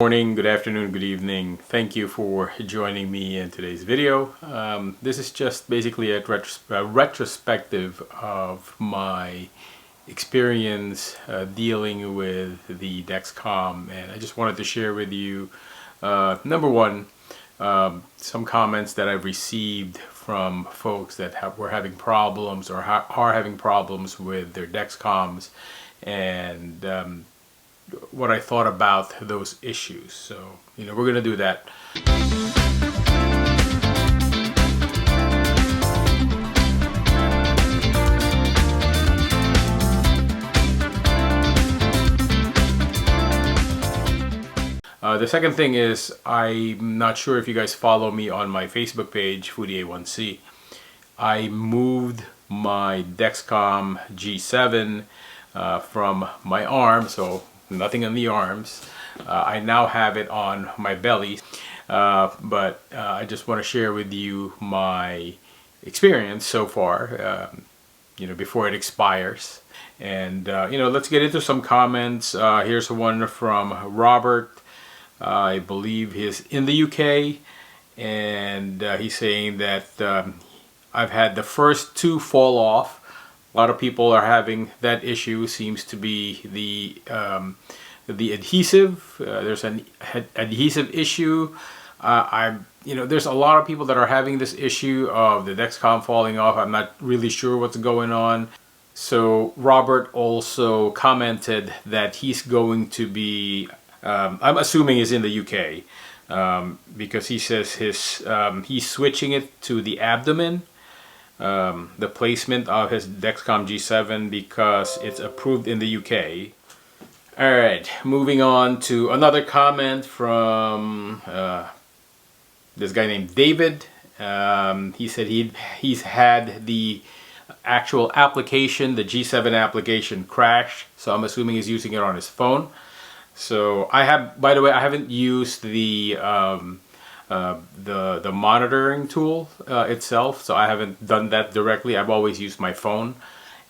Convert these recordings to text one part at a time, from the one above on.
Morning, good afternoon, good evening. Thank you for joining me in today's video. This is just basically a retrospective of my experience dealing with the Dexcom, and I just wanted to share with you number one, some comments that I've received from folks that were having problems or are having problems with their Dexcoms, and what I thought about those issues. So, we're going to do that. The second thing is, I'm not sure if you guys follow me on my Facebook page, Foodie A1C. I moved my Dexcom G7 from my arm, so nothing on the arms. I now have it on my belly, but I just want to share with you my experience so far, before it expires. And let's get into some comments. Here's one from Robert. I believe he's in the UK, and he's saying that I've had the first two fall off. A lot of people are having that issue. Seems to be the adhesive. There's an adhesive issue. There's a lot of people that are having this issue of the Dexcom falling off. I'm not really sure what's going on. So Robert also commented that he's going to be, I'm assuming he's in the UK, because he says he's switching it to the abdomen. The placement of his Dexcom G7 because it's approved in the UK. Alright, moving on to another comment from this guy named David. He said he's had the actual application, the G7 application, crash, so I'm assuming he's using it on his phone. So by the way, I haven't used the monitoring tool itself, so I haven't done that directly. I've always used my phone,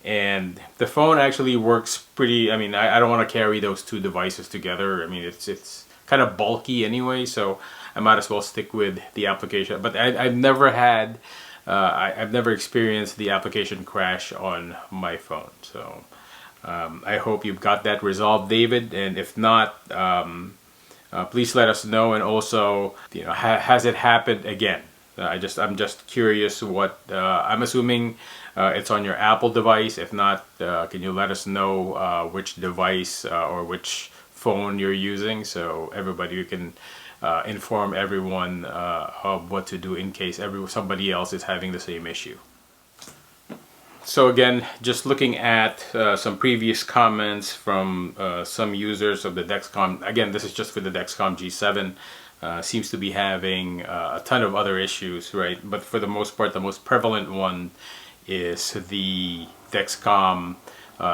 and the phone actually works pretty. I mean, I don't want to carry those two devices together. I mean, it's kind of bulky anyway, so I might as well stick with the application. But I've never had, I've never experienced the application crash on my phone. So I hope you've got that resolved, David, and if not, please let us know. And also, has it happened again? I'm just curious what, I'm assuming it's on your Apple device. If not, can you let us know which device or which phone you're using, so everybody can inform everyone of what to do in case somebody else is having the same issue. So again, just looking at some previous comments from some users of the Dexcom. Again, this is just for the Dexcom G7. Seems to be having a ton of other issues, right? But for the most part, the most prevalent one is the Dexcom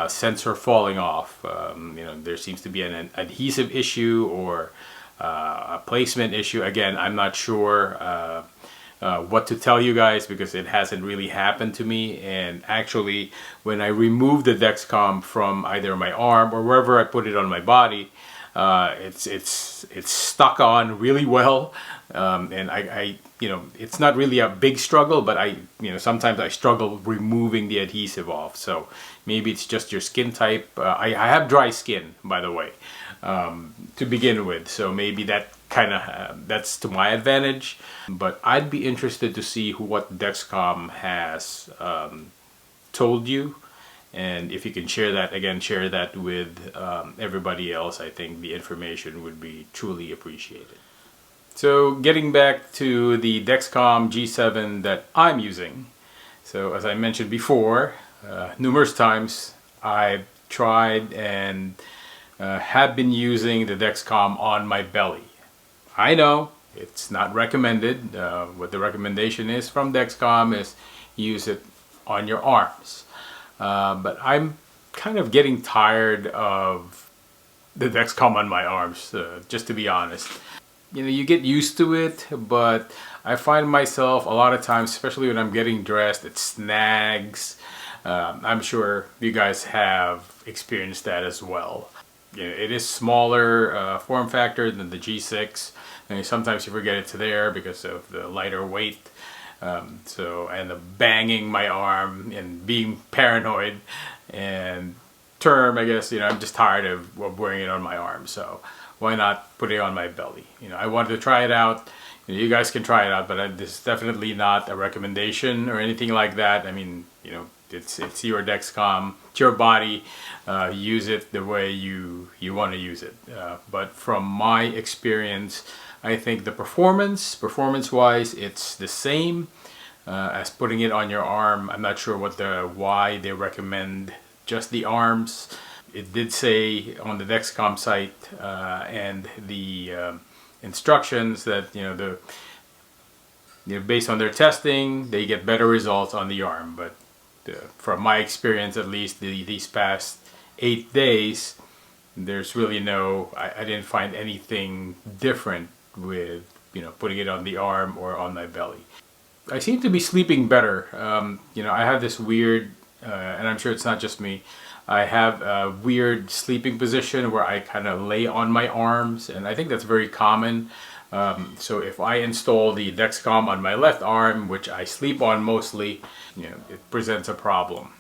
sensor falling off. There seems to be an adhesive issue or a placement issue. Again, I'm not sure what to tell you guys because it hasn't really happened to me. And actually, when I removed the Dexcom from either my arm or wherever I put it on my body, it's stuck on really well, and I it's not really a big struggle, but sometimes I struggle removing the adhesive off. So maybe it's just your skin type. I have dry skin, by the way, to begin with, so maybe that that's to my advantage. But I'd be interested to see what Dexcom has told you, and if you can share that with everybody else. I think the information would be truly appreciated. So getting back to the Dexcom G7 that I'm using, so as I mentioned before, numerous times I've tried and have been using the Dexcom on my belly. I know it's not recommended. What the recommendation is from Dexcom is use it on your arms. But I'm kind of getting tired of the Dexcom on my arms, just to be honest. You get used to it, but I find myself a lot of times, especially when I'm getting dressed, it snags. I'm sure you guys have experienced that as well. it is smaller form factor than the G6, and sometimes you forget it's there because of the lighter weight. So, and the banging my arm and being paranoid, and term, I guess, I'm just tired of wearing it on my arm, so why not put it on my belly? I wanted to try it out. You guys can try it out, but this is definitely not a recommendation or anything like that. I mean, it's your Dexcom, it's your body. Use it the way you want to use it. But from my experience, I think the performance-wise, it's the same as putting it on your arm. I'm not sure why they recommend just the arms. It did say on the Dexcom site and the instructions that based on their testing, they get better results on the arm. But from my experience, at least these past 8 days, there's really I didn't find anything different with putting it on the arm or on my belly. I seem to be sleeping better. I have this weird, and I'm sure it's not just me, I have a weird sleeping position where I kind of lay on my arms, and I think that's very common. So if I install the Dexcom on my left arm, which I sleep on mostly, it presents a problem.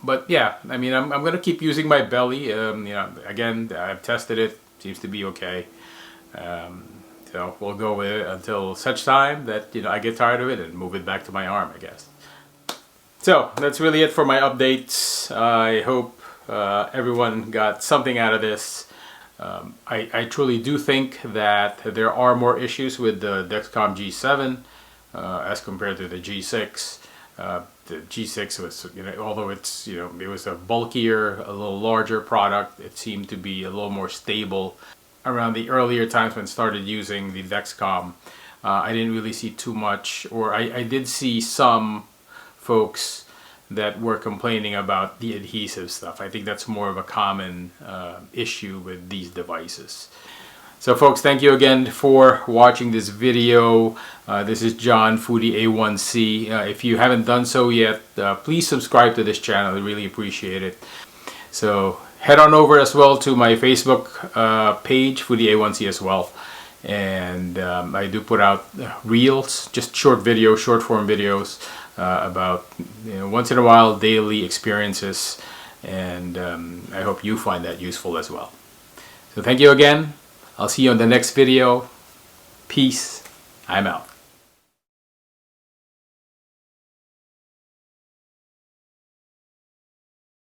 But yeah, I mean, I'm going to keep using my belly. Again, I've tested it, seems to be okay. So we'll go with it until such time that I get tired of it and move it back to my arm, I guess. So that's really it for my updates. I hope everyone got something out of this. I truly do think that there are more issues with the Dexcom G7 as compared to the G6. The G6 was, although it's, it was a bulkier, a little larger product, it seemed to be a little more stable. Around the earlier times when I started using the Dexcom, I didn't really see too much, or I did see some folks that were complaining about the adhesive stuff. I think that's more of a common issue with these devices. So folks, thank you again for watching this video. This is John, Foodie A1C. If you haven't done so yet, please subscribe to this channel. I really appreciate it. So head on over as well to my Facebook page, Foodie A1C as well. And I do put out reels, just short form videos about once in a while daily experiences, and I hope you find that useful as well. So thank you again. I'll see you on the next video. Peace. I'm out.